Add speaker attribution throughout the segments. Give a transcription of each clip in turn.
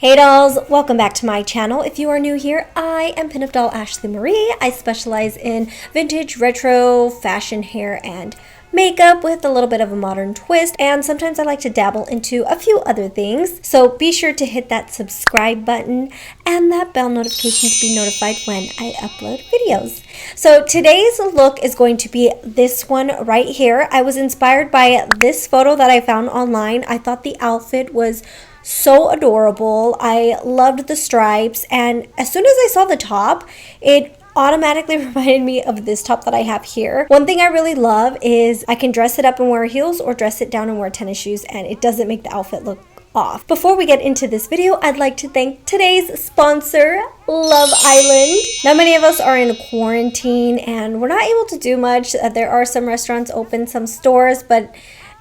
Speaker 1: Hey dolls, welcome back to my channel. If you are new here, I am Pinup Doll Ashley Marie. I specialize in vintage, retro, fashion, hair, and makeup with a little bit of a modern twist, and sometimes I like to dabble into a few other things. So be sure to hit that subscribe button and that bell notification to be notified when I upload videos. So today's look is going to be this one right here. I was inspired by this photo that I found online. I thought the outfit was so adorable. I loved the stripes, and as soon as I saw the top, it automatically reminded me of this top that I have here. One thing I really love is I can dress it up and wear heels or dress it down and wear tennis shoes, and it doesn't make the outfit look off. Before we get into this video, I'd like to thank today's sponsor, Love Island. Now, many of us are in quarantine and we're not able to do much. There are some restaurants open, some stores, but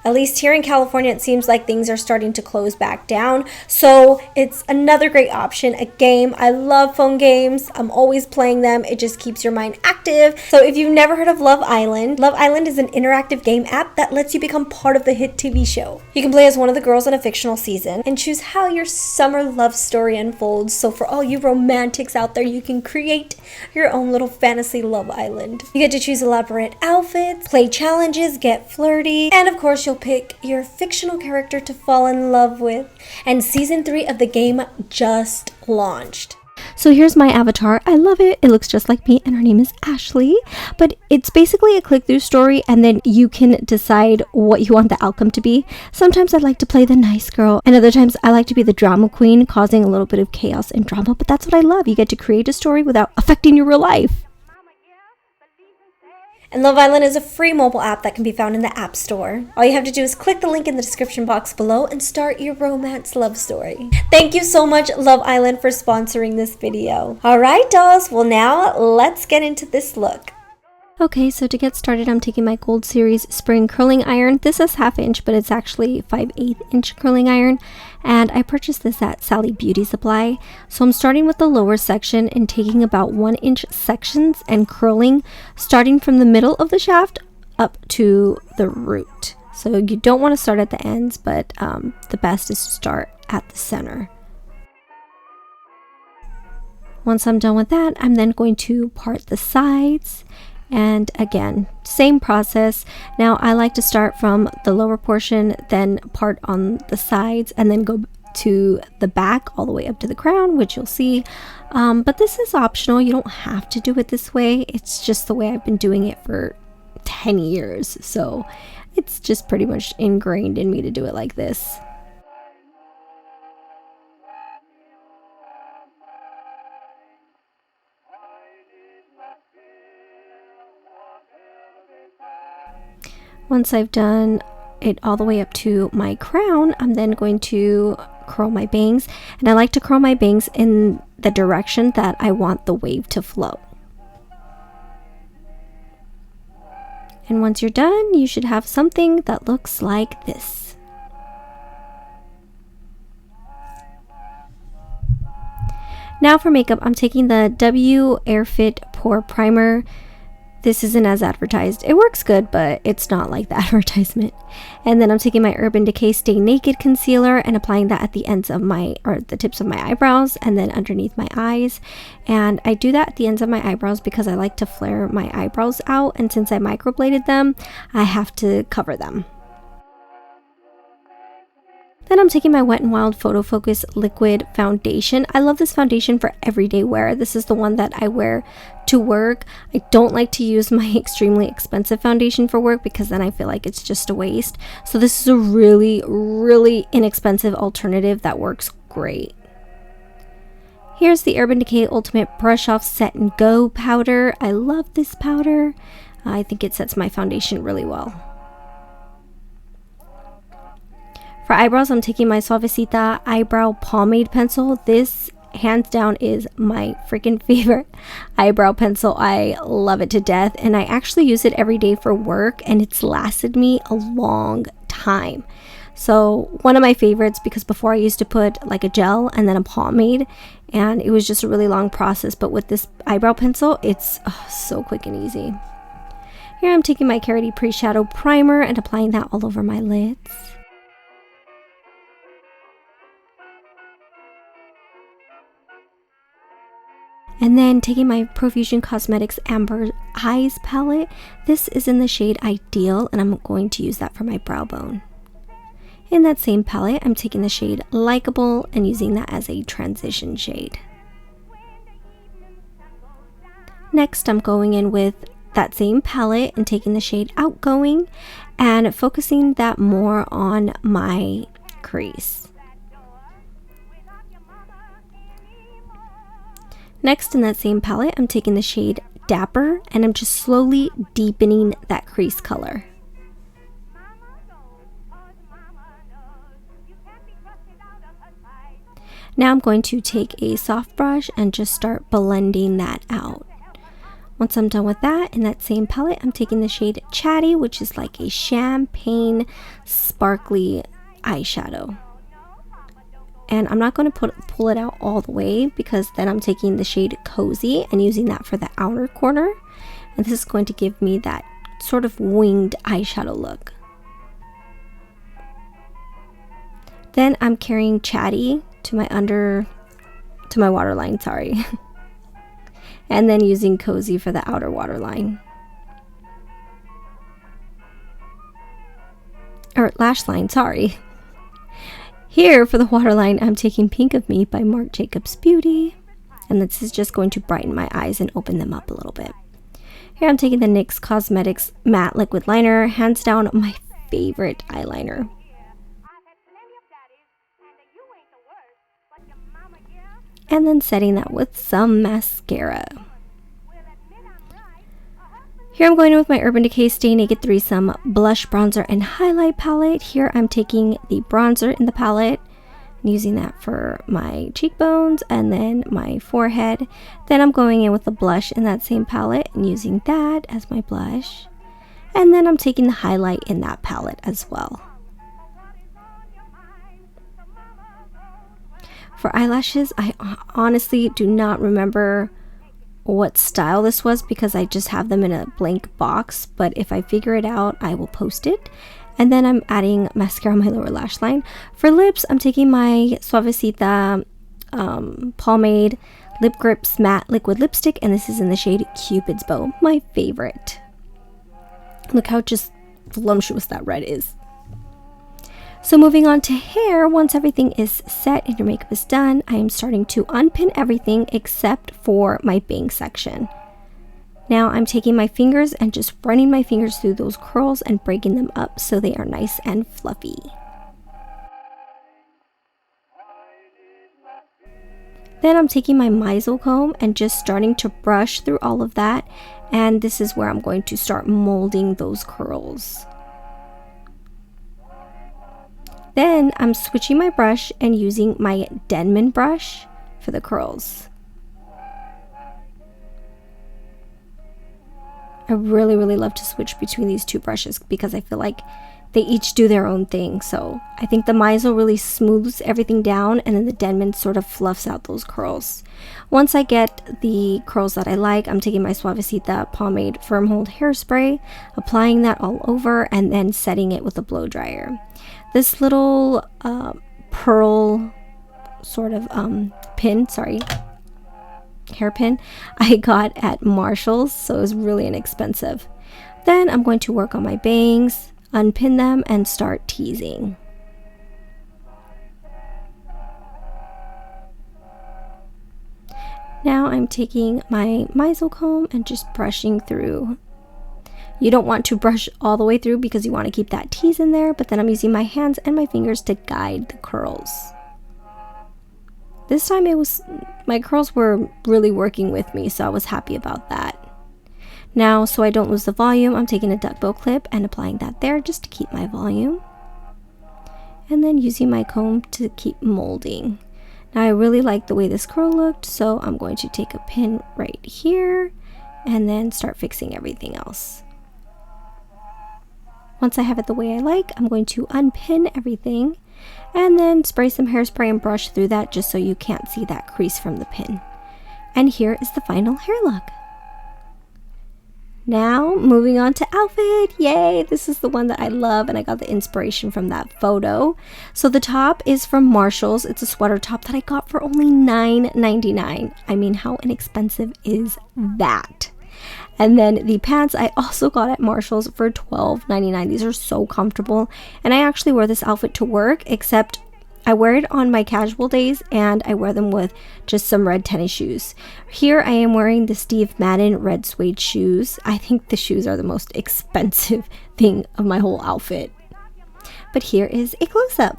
Speaker 1: at least here in California, it seems like things are starting to close back down. So it's another great option, a game. I love phone games. I'm always playing them. It just keeps your mind active. So if you've never heard of Love Island is an interactive game app that lets you become part of the hit TV show. You can play as one of the girls in a fictional season and choose how your summer love story unfolds. So for all you romantics out there, you can create your own little fantasy Love Island. You get to choose elaborate outfits, play challenges, get flirty, and of course you'll pick your fictional character to fall in love with. And season 3 of the game just launched. So here's my avatar. I love it. It looks just like me, and her name is Ashley. But it's basically a click-through story, and then you can decide what you want the outcome to be. Sometimes I like to play the nice girl, and other times I like to be the drama queen, causing a little bit of chaos and drama. But that's what I love. You get to create a story without affecting your real life. And Love Island is a free mobile app that can be found in the App Store. All you have to do is click the link in the description box below and start your romance love story. Thank you so much, Love Island, for sponsoring this video. Alright, dolls, well now let's get into this look. Okay, so to get started, I'm taking my Gold Series Spring Curling Iron. This is 1/2 inch, but it's actually 5/8 inch curling iron. And I purchased this at Sally Beauty Supply. So I'm starting with the lower section and taking about 1 inch sections and curling, starting from the middle of the shaft up to the root. So you don't want to start at the ends, but the best is to start at the center. Once I'm done with that, I'm then going to part the sides. And again, same process. Now I like to start from the lower portion, then part on the sides, and then go to the back all the way up to the crown, which you'll see. But this is optional. You don't have to do it this way. It's just the way I've been doing it for 10 years. So it's just pretty much ingrained in me to do it like this. Once I've done it all the way up to my crown, I'm then going to curl my bangs. And I like to curl my bangs in the direction that I want the wave to flow. And once you're done, you should have something that looks like this. Now for makeup, I'm taking the W Airfit Pore Primer. This isn't as advertised. It works good, but it's not like the advertisement. And then I'm taking my Urban Decay Stay Naked Concealer and applying that at the ends of the tips of my eyebrows and then underneath my eyes. And I do that at the ends of my eyebrows because I like to flare my eyebrows out. And since I microbladed them, I have to cover them. Then I'm taking my Wet n Wild Photo Focus Liquid Foundation. I love this foundation for everyday wear. This is the one that I wear to work. I don't like to use my extremely expensive foundation for work because then I feel like it's just a waste. So this is a really, really inexpensive alternative that works great. Here's the Urban Decay Ultimate Brush Off Set and Go powder. I love this powder. I think it sets my foundation really well. For eyebrows, I'm taking my Suavecita Eyebrow Pomade Pencil. This, hands down, is my freaking favorite eyebrow pencil. I love it to death, and I actually use it every day for work, and it's lasted me a long time. So one of my favorites, because before I used to put like a gel and then a pomade, and it was just a really long process. But with this eyebrow pencil, it's so quick and easy. Here I'm taking my Carity Pre-Shadow Primer and applying that all over my lids. And then taking my Profusion Cosmetics Amber Eyes palette. This is in the shade Ideal, and I'm going to use that for my brow bone. In that same palette, I'm taking the shade Likeable and using that as a transition shade. Next, I'm going in with that same palette and taking the shade Outgoing and focusing that more on my crease. Next, in that same palette, I'm taking the shade Dapper and I'm just slowly deepening that crease color. Now I'm going to take a soft brush and just start blending that out. Once I'm done with that, in that same palette, I'm taking the shade Chatty, which is like a champagne sparkly eyeshadow. And I'm not going to pull it out all the way because then I'm taking the shade Cozy and using that for the outer corner. And this is going to give me that sort of winged eyeshadow look. Then I'm carrying Chatty to my waterline, sorry. And then using Cozy for the outer waterline. Or lash line, sorry. Here for the waterline, I'm taking Pink of Me by Marc Jacobs Beauty. And this is just going to brighten my eyes and open them up a little bit. Here I'm taking the NYX Cosmetics Matte Liquid Liner, hands down my favorite eyeliner. And then setting that with some mascara. Here I'm going in with my Urban Decay Stay Naked Threesome Blush, Bronzer, and Highlight palette. Here I'm taking the bronzer in the palette and using that for my cheekbones and then my forehead. Then I'm going in with the blush in that same palette and using that as my blush. And then I'm taking the highlight in that palette as well. For eyelashes, I honestly do not remember what style this was because I just have them in a blank box, but if I figure it out, I will post it. And then I'm adding mascara on my lower lash line. For lips, I'm taking my Suavecita Pomade Lip Grips Matte Liquid Lipstick, and this is in the shade Cupid's Bow, my favorite. Look how just voluptuous that red is. So moving on to hair, once everything is set and your makeup is done, I am starting to unpin everything except for my bang section. Now I'm taking my fingers and just running my fingers through those curls and breaking them up so they are nice and fluffy. Then I'm taking my Miso comb and just starting to brush through all of that, and this is where I'm going to start molding those curls. Then I'm switching my brush and using my Denman brush for the curls. I really love to switch between these two brushes because I feel like they each do their own thing. So I think the Miso really smooths everything down and then the Denman sort of fluffs out those curls. Once I get the curls that I like, I'm taking my Suavecita Pomade Firm Hold Hairspray, applying that all over and then setting it with a blow dryer. This little pearl sort of hairpin I got at Marshall's, so it was really inexpensive. Then I'm going to work on my bangs, unpin them, and start teasing. Now I'm taking my Miso comb and just brushing through. You don't want to brush all the way through because you want to keep that tease in there, but then I'm using my hands and my fingers to guide the curls. This time my curls were really working with me, so I was happy about that. Now, so I don't lose the volume, I'm taking a duckbill clip and applying that there just to keep my volume. And then using my comb to keep molding. Now I really like the way this curl looked, so I'm going to take a pin right here and then start fixing everything else. Once I have it the way I like, I'm going to unpin everything and then spray some hairspray and brush through that just so you can't see that crease from the pin. And here is the final hair look. Now, moving on to outfit. Yay! This is the one that I love, and I got the inspiration from that photo. So the top is from Marshalls. It's a sweater top that I got for only $9.99. I mean, how inexpensive is that? And then the pants I also got at Marshalls for $12.99. These are so comfortable, and I actually wear this outfit to work, except I wear it on my casual days, and I wear them with just some red tennis shoes. Here I am wearing the Steve Madden red suede shoes. I think the shoes are the most expensive thing of my whole outfit. But here is a close-up.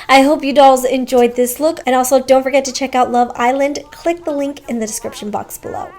Speaker 1: I hope you dolls enjoyed this look, and also don't forget to check out Love Island. Click the link in the description box below.